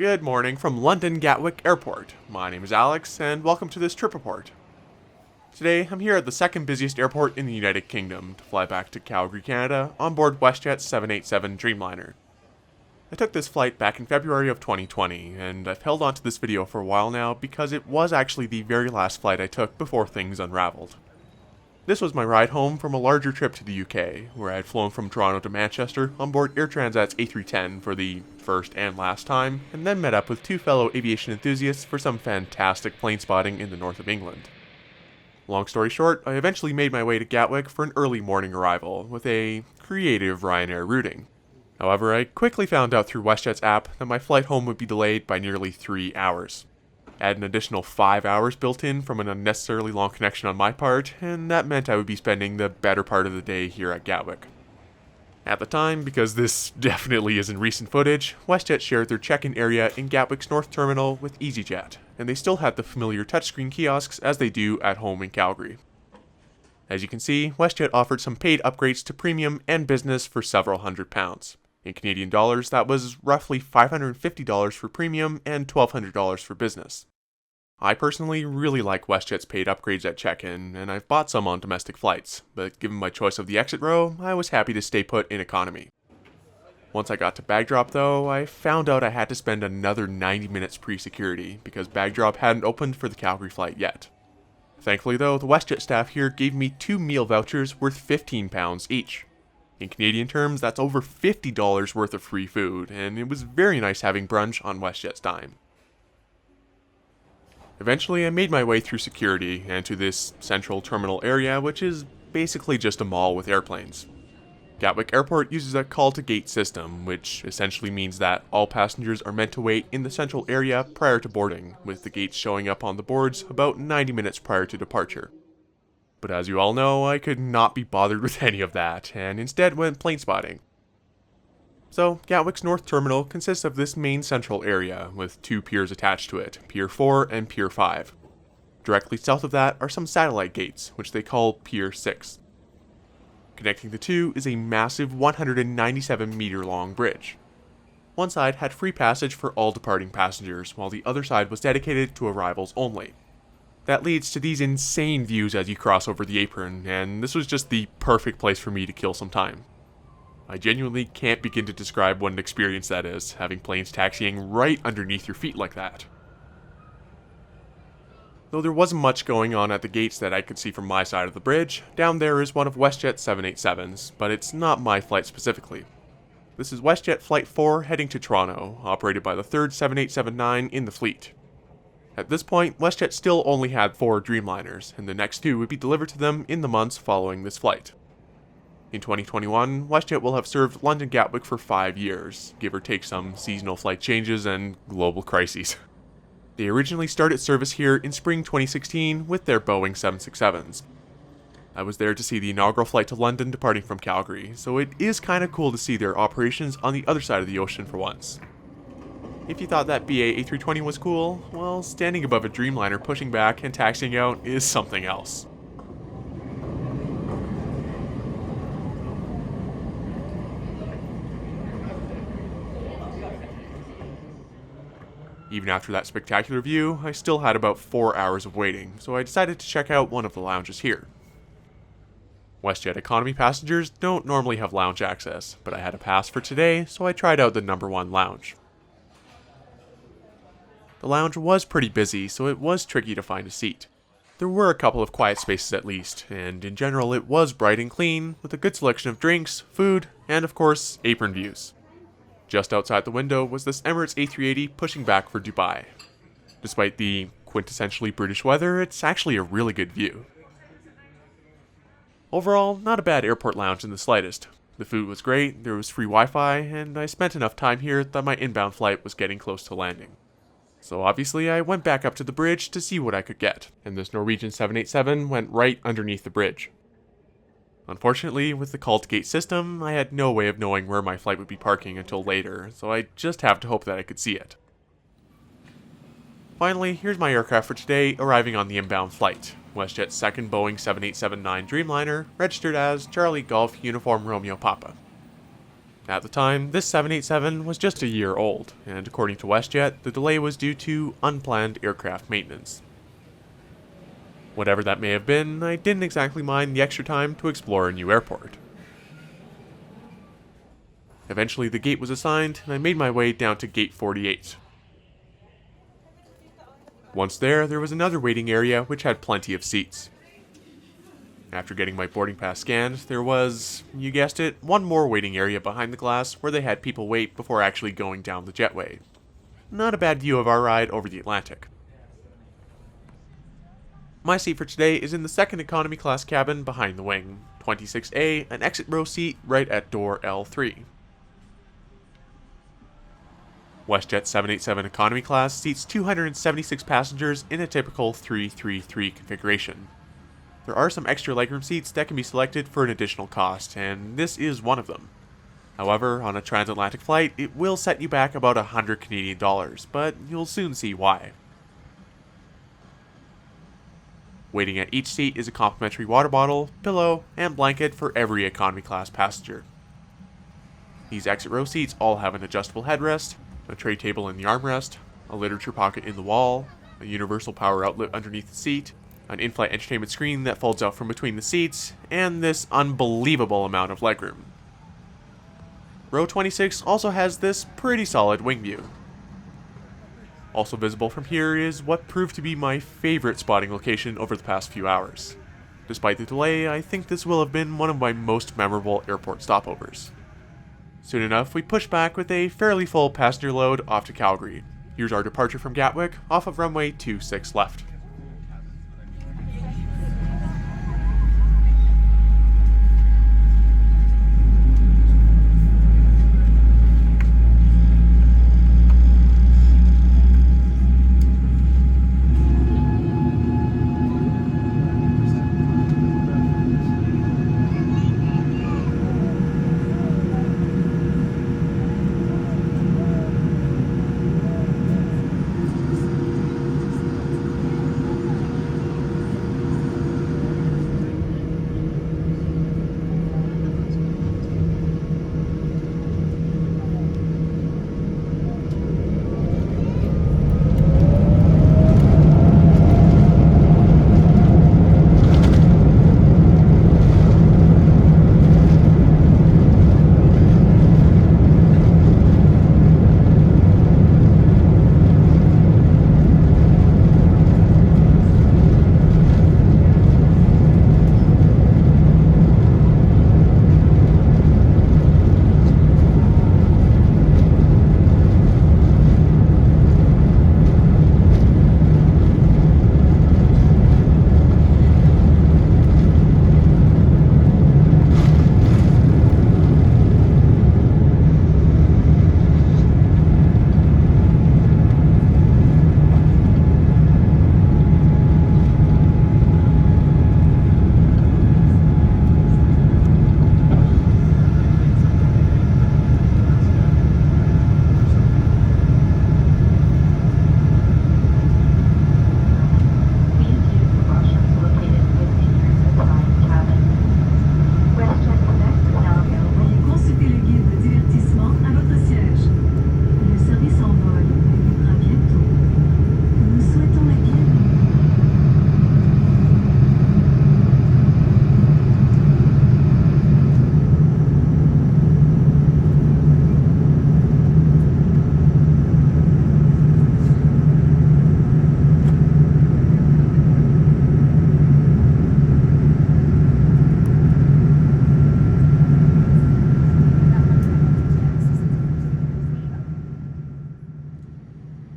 Good morning from London-Gatwick Airport. My name is Alex, and welcome to this trip report. Today, I'm here at the second busiest airport in the United Kingdom to fly back to Calgary, Canada, on board WestJet's 787 Dreamliner. I took this flight back in February of 2020, and I've held on to this video for a while now because it was actually the very last flight I took before things unraveled. This was my ride home from a larger trip to the UK, where I had flown from Toronto to Manchester on board Air Transat's A310 for the first and last time, and then met up with two fellow aviation enthusiasts for some fantastic plane spotting in the north of England. Long story short, I eventually made my way to Gatwick for an early morning arrival, with a creative Ryanair routing. However, I quickly found out through WestJet's app that my flight home would be delayed by nearly 3 hours. Add an additional 5 hours built in from an unnecessarily long connection on my part, and that meant I would be spending the better part of the day here at Gatwick. At the time, because this definitely isn't recent footage, WestJet shared their check-in area in Gatwick's North Terminal with EasyJet, and they still had the familiar touchscreen kiosks as they do at home in Calgary. As you can see, WestJet offered some paid upgrades to Premium and Business for several £100. In Canadian dollars, that was roughly $550 for Premium and $1,200 for Business. I personally really like WestJet's paid upgrades at check-in, and I've bought some on domestic flights, but given my choice of the exit row, I was happy to stay put in economy. Once I got to bag drop though, I found out I had to spend another 90 minutes pre-security because bag drop hadn't opened for the Calgary flight yet. Thankfully though, the WestJet staff here gave me 2 meal vouchers worth £15 each. In Canadian terms, that's over $50 worth of free food, and it was very nice having brunch on WestJet's dime. Eventually, I made my way through security and to this central terminal area, which is basically just a mall with airplanes. Gatwick Airport uses a call-to-gate system, which essentially means that all passengers are meant to wait in the central area prior to boarding, with the gates showing up on the boards about 90 minutes prior to departure. But as you all know, I could not be bothered with any of that, and instead went plane spotting. So, Gatwick's North Terminal consists of this main central area, with 2 piers attached to it, Pier 4 and Pier 5. Directly south of that are some satellite gates, which they call Pier 6. Connecting the two is a massive 197-meter-long bridge. One side had free passage for all departing passengers, while the other side was dedicated to arrivals only. That leads to these insane views as you cross over the apron, and this was just the perfect place for me to kill some time. I genuinely can't begin to describe what an experience that is, having planes taxiing right underneath your feet like that. Though there wasn't much going on at the gates that I could see from my side of the bridge, down there is one of WestJet's 787s, but it's not my flight specifically. This is WestJet Flight 4 heading to Toronto, operated by the third 787-9 in the fleet. At this point, WestJet still only had 4 Dreamliners, and the next 2 would be delivered to them in the months following this flight. In 2021, WestJet will have served London-Gatwick for 5 years, give or take some seasonal flight changes and global crises. They originally started service here in spring 2016 with their Boeing 767s. I was there to see the inaugural flight to London departing from Calgary, so it is kinda cool to see their operations on the other side of the ocean for once. If you thought that BA A320 was cool, well, standing above a Dreamliner pushing back and taxiing out is something else. Even after that spectacular view, I still had about 4 hours of waiting, so I decided to check out one of the lounges here. WestJet economy passengers don't normally have lounge access, but I had a pass for today, so I tried out the number 1 lounge. The lounge was pretty busy, so it was tricky to find a seat. There were a couple of quiet spaces at least, and in general it was bright and clean, with a good selection of drinks, food, and of course, apron views. Just outside the window was this Emirates A380 pushing back for Dubai. Despite the quintessentially British weather, it's actually a really good view. Overall, not a bad airport lounge in the slightest. The food was great, there was free Wi-Fi, and I spent enough time here that my inbound flight was getting close to landing. So obviously I went back up to the bridge to see what I could get, and this Norwegian 787 went right underneath the bridge. Unfortunately, with the call-to-gate system, I had no way of knowing where my flight would be parking until later, so I just have to hope that I could see it. Finally, here's my aircraft for today, arriving on the inbound flight. WestJet's second Boeing 787-9 Dreamliner, registered as Charlie Golf Uniform Romeo Papa. At the time, this 787 was just a year old, and according to WestJet, the delay was due to unplanned aircraft maintenance. Whatever that may have been, I didn't exactly mind the extra time to explore a new airport. Eventually the gate was assigned, and I made my way down to gate 48. Once there was another waiting area which had plenty of seats. After getting my boarding pass scanned, there was, you guessed it, one more waiting area behind the glass where they had people wait before actually going down the jetway. Not a bad view of our ride over the Atlantic. My seat for today is in the second economy class cabin behind the wing, 26A, an exit row seat right at door L3. WestJet's 787 economy class seats 276 passengers in a typical 333 configuration. There are some extra legroom seats that can be selected for an additional cost, and this is one of them. However, on a transatlantic flight, it will set you back about $100 Canadian, but you'll soon see why. Waiting at each seat is a complimentary water bottle, pillow, and blanket for every economy class passenger. These exit row seats all have an adjustable headrest, a tray table in the armrest, a literature pocket in the wall, a universal power outlet underneath the seat, an in-flight entertainment screen that folds out from between the seats, and this unbelievable amount of legroom. Row 26 also has this pretty solid wing view. Also visible from here is what proved to be my favorite spotting location over the past few hours. Despite the delay, I think this will have been one of my most memorable airport stopovers. Soon enough, we pushed back with a fairly full passenger load off to Calgary. Here's our departure from Gatwick off of runway 26 left.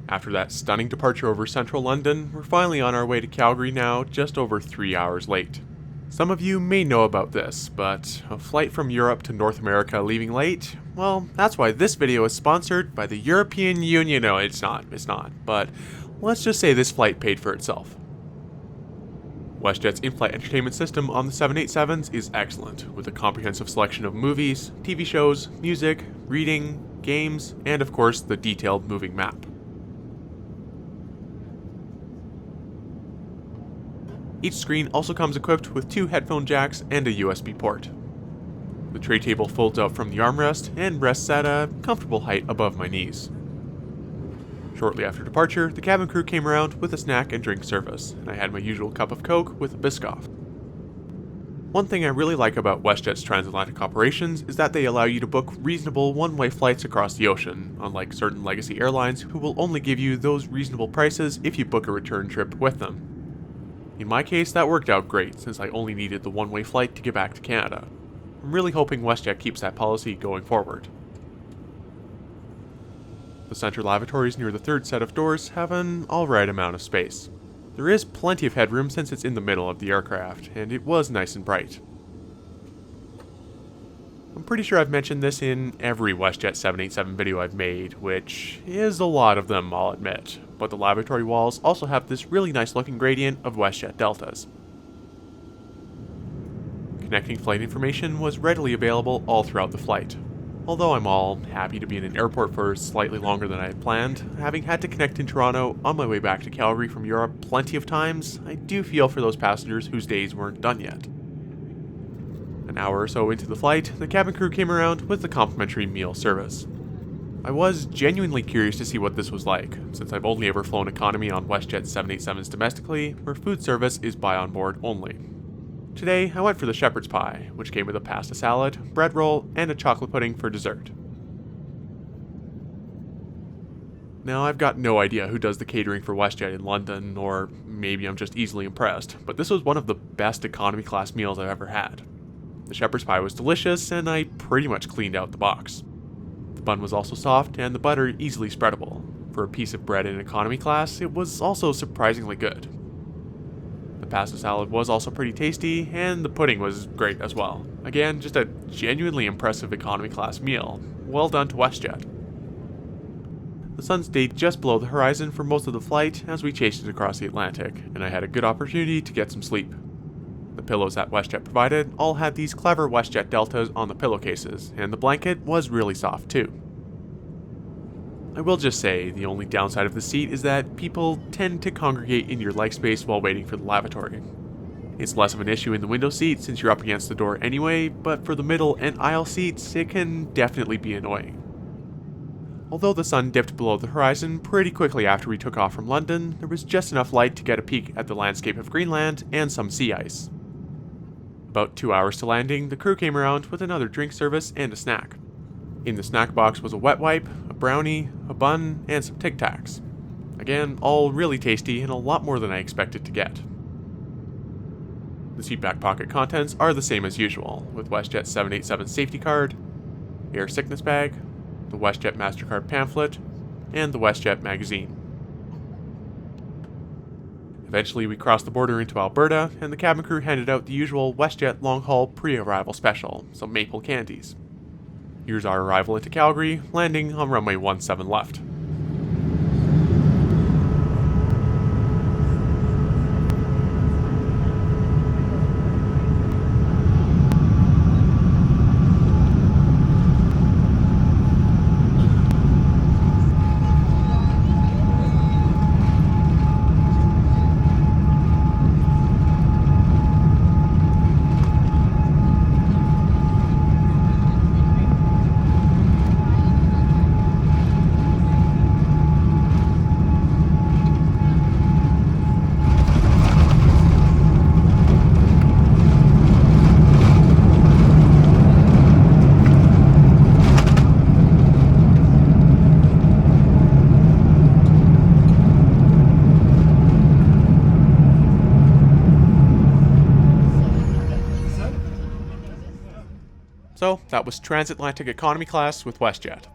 After that stunning departure over central London, we're finally on our way to Calgary now, just over 3 hours late. Some of you may know about this, but a flight from Europe to North America leaving late? Well, that's why this video is sponsored by the European Union. No, it's not, but let's just say this flight paid for itself. WestJet's in-flight entertainment system on the 787s is excellent, with a comprehensive selection of movies, TV shows, music, reading, games, and of course the detailed moving map. Each screen also comes equipped with 2 headphone jacks and a USB port. The tray table folds out from the armrest and rests at a comfortable height above my knees. Shortly after departure, the cabin crew came around with a snack and drink service, and I had my usual cup of Coke with a Biscoff. One thing I really like about WestJet's transatlantic operations is that they allow you to book reasonable one-way flights across the ocean, unlike certain legacy airlines who will only give you those reasonable prices if you book a return trip with them. In my case, that worked out great, since I only needed the one-way flight to get back to Canada. I'm really hoping WestJet keeps that policy going forward. The center lavatories near the third set of doors have an alright amount of space. There is plenty of headroom since it's in the middle of the aircraft, and it was nice and bright. I'm pretty sure I've mentioned this in every WestJet 787 video I've made, which is a lot of them, I'll admit, but the lavatory walls also have this really nice looking gradient of WestJet deltas. Connecting flight information was readily available all throughout the flight. Although I'm all happy to be in an airport for slightly longer than I had planned, having had to connect in Toronto on my way back to Calgary from Europe plenty of times, I do feel for those passengers whose days weren't done yet. An hour or so into the flight, the cabin crew came around with the complimentary meal service. I was genuinely curious to see what this was like, since I've only ever flown economy on WestJet 787s domestically, where food service is buy on board only. Today, I went for the shepherd's pie, which came with a pasta salad, bread roll, and a chocolate pudding for dessert. Now, I've got no idea who does the catering for WestJet in London, or maybe I'm just easily impressed, but this was one of the best economy class meals I've ever had. The shepherd's pie was delicious, and I pretty much cleaned out the box. The bun was also soft, and the butter easily spreadable. For a piece of bread in economy class, it was also surprisingly good. The pasta salad was also pretty tasty, and the pudding was great as well. Again, just a genuinely impressive economy class meal. Well done to WestJet. The sun stayed just below the horizon for most of the flight as we chased it across the Atlantic, and I had a good opportunity to get some sleep. The pillows that WestJet provided all had these clever WestJet deltas on the pillowcases, and the blanket was really soft too. I will just say, the only downside of the seat is that people tend to congregate in your leg space while waiting for the lavatory. It's less of an issue in the window seat since you're up against the door anyway, but for the middle and aisle seats, it can definitely be annoying. Although the sun dipped below the horizon pretty quickly after we took off from London, there was just enough light to get a peek at the landscape of Greenland and some sea ice. About 2 hours to landing, the crew came around with another drink service and a snack. In the snack box was a wet wipe, a brownie, a bun, and some Tic Tacs. Again, all really tasty and a lot more than I expected to get. The seat back pocket contents are the same as usual, with WestJet's 787 safety card, air sickness bag, the WestJet MasterCard pamphlet, and the WestJet magazine. Eventually we crossed the border into Alberta, and the cabin crew handed out the usual WestJet long-haul pre-arrival special, some maple candies. Here's our arrival into Calgary, landing on runway 17 left. So, that was Transatlantic Economy Class with WestJet.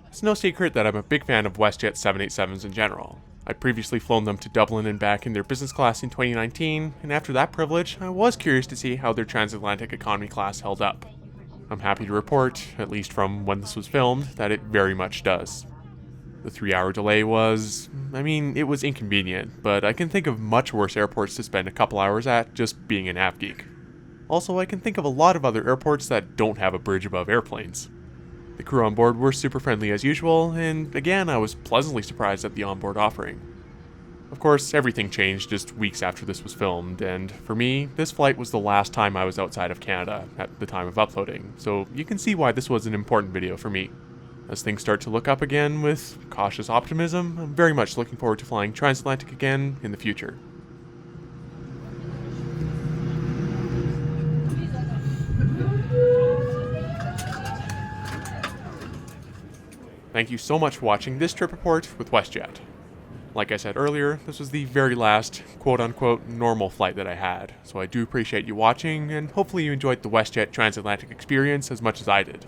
It's no secret that I'm a big fan of WestJet 787s in general. I'd previously flown them to Dublin and back in their business class in 2019, and after that privilege, I was curious to see how their Transatlantic Economy Class held up. I'm happy to report, at least from when this was filmed, that it very much does. The 3-hour delay was... it was inconvenient, but I can think of much worse airports to spend a couple hours at just being an av geek. Also, I can think of a lot of other airports that don't have a bridge above airplanes. The crew on board were super friendly as usual, and again, I was pleasantly surprised at the onboard offering. Of course, everything changed just weeks after this was filmed, and for me, this flight was the last time I was outside of Canada at the time of uploading, so you can see why this was an important video for me. As things start to look up again with cautious optimism, I'm very much looking forward to flying transatlantic again in the future. Thank you so much for watching this trip report with WestJet. Like I said earlier, this was the very last quote-unquote normal flight that I had, so I do appreciate you watching, and hopefully you enjoyed the WestJet transatlantic experience as much as I did.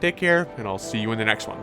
Take care, and I'll see you in the next one.